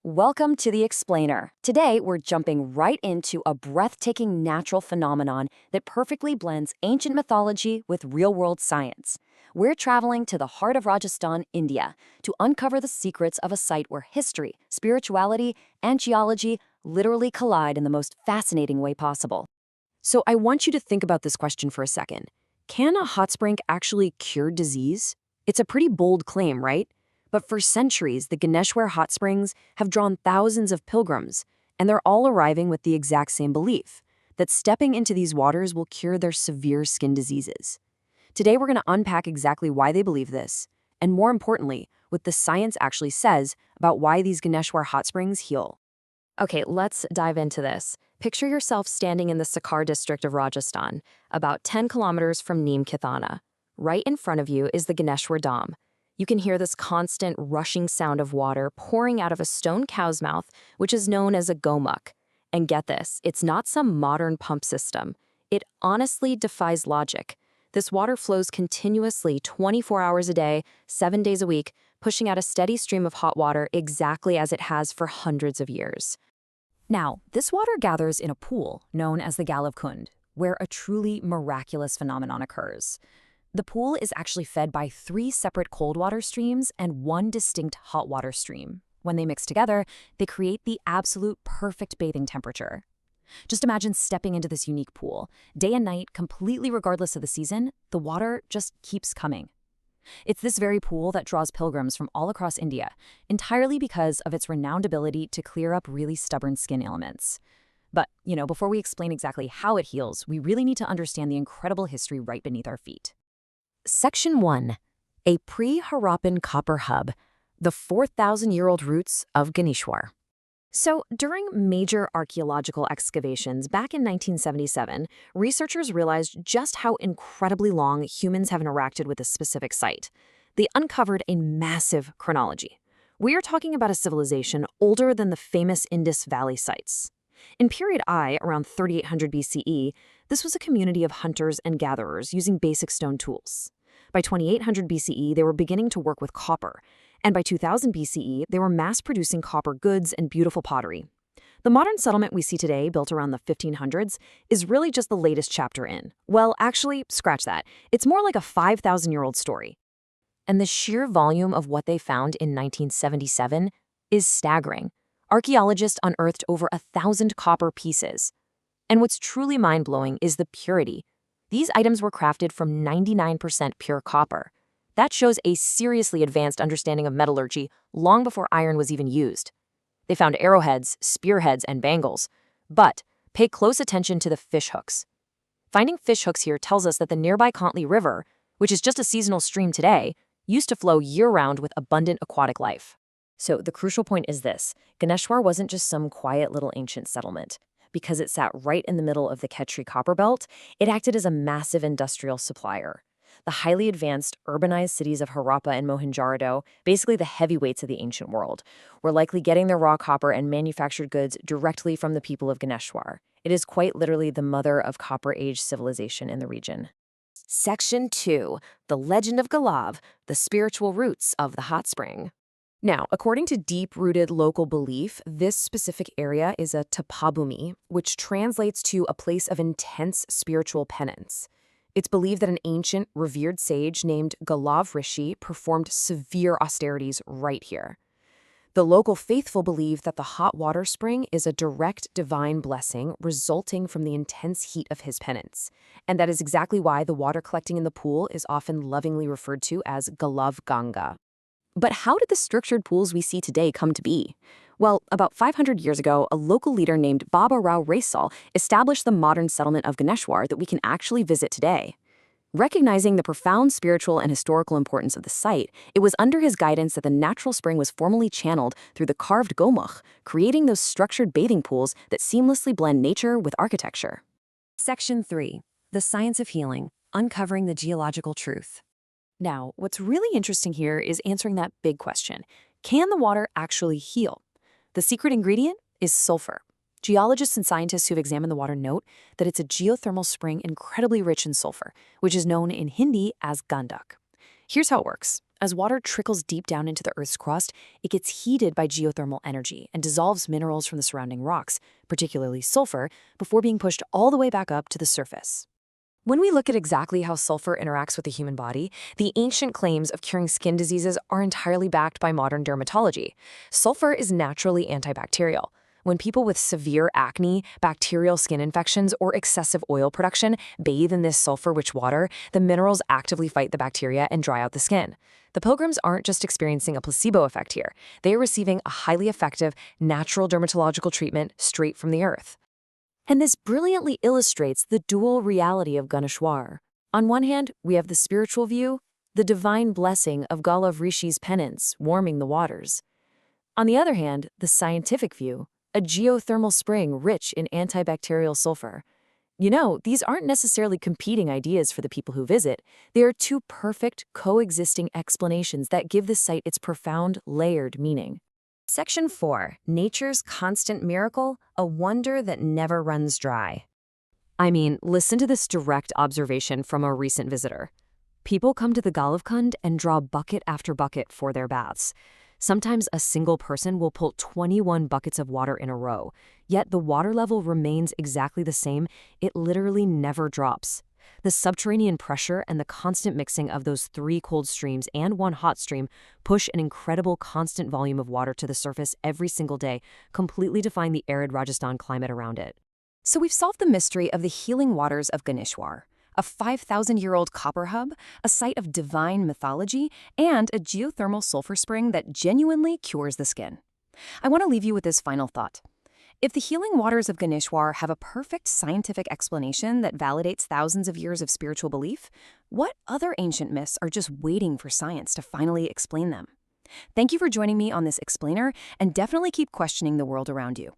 Welcome to The Explainer. Today, we're jumping right into a breathtaking natural phenomenon that perfectly blends ancient mythology with real-world science. We're traveling to the heart of Rajasthan, India, to uncover the secrets of a site where history, spirituality, and geology literally collide in the most fascinating way possible. So I want you to think about this question for a second. Can a hot spring actually cure disease? It's a pretty bold claim, right? But for centuries, the Ganeshwar hot springs have drawn thousands of pilgrims, and they're all arriving with the exact same belief, that stepping into these waters will cure their severe skin diseases. Today, we're going to unpack exactly why they believe this, and more importantly, what the science actually says about why these Ganeshwar hot springs heal. Okay, let's dive into this. Picture yourself standing in the Sikar district of Rajasthan, about 10 kilometers from Neem Kithana. Right in front of you is the Ganeshwar Dham. You can hear this constant rushing sound of water pouring out of a stone cow's mouth, which is known as a gomuk. And get this, it's not some modern pump system. It honestly defies logic. This water flows continuously 24 hours a day, 7 days a week, pushing out a steady stream of hot water exactly as it has for hundreds of years. Now, this water gathers in a pool known as the Galav Kund, where a truly miraculous phenomenon occurs. The pool is actually fed by 3 separate cold water streams and 1 distinct hot water stream. When they mix together, they create the absolute perfect bathing temperature. Just imagine stepping into this unique pool. Day and night, completely regardless of the season, the water just keeps coming. It's this very pool that draws pilgrims from all across India, entirely because of its renowned ability to clear up really stubborn skin ailments. But, before we explain exactly how it heals, we really need to understand the incredible history right beneath our feet. Section 1. A pre-Harappan copper hub, the 4,000-year-old roots of Ganeshwar. So, during major archaeological excavations back in 1977, researchers realized just how incredibly long humans have interacted with this specific site. They uncovered a massive chronology. We are talking about a civilization older than the famous Indus Valley sites. In period I, around 3800 BCE, this was a community of hunters and gatherers using basic stone tools. By 2800 BCE, they were beginning to work with copper, and by 2000 BCE, they were mass-producing copper goods and beautiful pottery. The modern settlement we see today, built around the 1500s, is really just the latest chapter in. Well, actually, scratch that. It's more like a 5,000-year-old story. And the sheer volume of what they found in 1977 is staggering. Archaeologists unearthed over 1,000 copper pieces. And what's truly mind-blowing is the purity. These items were crafted from 99% pure copper. That shows a seriously advanced understanding of metallurgy long before iron was even used. They found arrowheads, spearheads, and bangles. But pay close attention to the fishhooks. Finding fishhooks here tells us that the nearby Kantli River, which is just a seasonal stream today, used to flow year-round with abundant aquatic life. So the crucial point is this: Ganeshwar wasn't just some quiet little ancient settlement. Because it sat right in the middle of the Khetri copper belt, it acted as a massive industrial supplier. The highly advanced, urbanized cities of Harappa and Mohenjo-daro, basically the heavyweights of the ancient world, were likely getting their raw copper and manufactured goods directly from the people of Ganeshwar. It is quite literally the mother of Copper Age civilization in the region. Section 2. The Legend of Galav, the spiritual roots of the hot spring. Now, according to deep-rooted local belief, this specific area is a tapabhumi, which translates to a place of intense spiritual penance. It's believed that an ancient, revered sage named Galav Rishi performed severe austerities right here. The local faithful believe that the hot water spring is a direct divine blessing resulting from the intense heat of his penance, and that is exactly why the water collecting in the pool is often lovingly referred to as Galav Ganga. But how did the structured pools we see today come to be? Well, about 500 years ago, a local leader named Baba Rao Raisal established the modern settlement of Ganeshwar that we can actually visit today. Recognizing the profound spiritual and historical importance of the site, it was under his guidance that the natural spring was formally channeled through the carved gomukh, creating those structured bathing pools that seamlessly blend nature with architecture. Section 3. The Science of Healing, Uncovering the Geological Truth. Now, what's really interesting here is answering that big question. Can the water actually heal? The secret ingredient is sulfur. Geologists and scientists who've examined the water note that it's a geothermal spring incredibly rich in sulfur, which is known in Hindi as gandak. Here's how it works. As water trickles deep down into the Earth's crust, it gets heated by geothermal energy and dissolves minerals from the surrounding rocks, particularly sulfur, before being pushed all the way back up to the surface. When we look at exactly how sulfur interacts with the human body, the ancient claims of curing skin diseases are entirely backed by modern dermatology. Sulfur is naturally antibacterial. When people with severe acne, bacterial skin infections, or excessive oil production bathe in this sulfur-rich water, the minerals actively fight the bacteria and dry out the skin. The pilgrims aren't just experiencing a placebo effect here. They are receiving a highly effective, natural dermatological treatment straight from the earth. And this brilliantly illustrates the dual reality of Ganeshwar. On one hand, we have the spiritual view, the divine blessing of Gaulav Rishi's penance warming the waters. On the other hand, the scientific view, a geothermal spring rich in antibacterial sulfur. These aren't necessarily competing ideas for the people who visit. They are two perfect, coexisting explanations that give the site its profound, layered meaning. Section 4. Nature's constant miracle, a wonder that never runs dry. Listen to this direct observation from a recent visitor. People come to the Galavkund and draw bucket after bucket for their baths. Sometimes a single person will pull 21 buckets of water in a row, yet the water level remains exactly the same. It literally never drops. The subterranean pressure and the constant mixing of those 3 cold streams and 1 hot stream push an incredible constant volume of water to the surface every single day, completely defying the arid Rajasthan climate around it. So we've solved the mystery of the healing waters of Ganeshwar, a 5,000-year-old copper hub, a site of divine mythology, and a geothermal sulfur spring that genuinely cures the skin. I want to leave you with this final thought. If the healing waters of Ganeshwar have a perfect scientific explanation that validates thousands of years of spiritual belief, what other ancient myths are just waiting for science to finally explain them? Thank you for joining me on this explainer, and definitely keep questioning the world around you.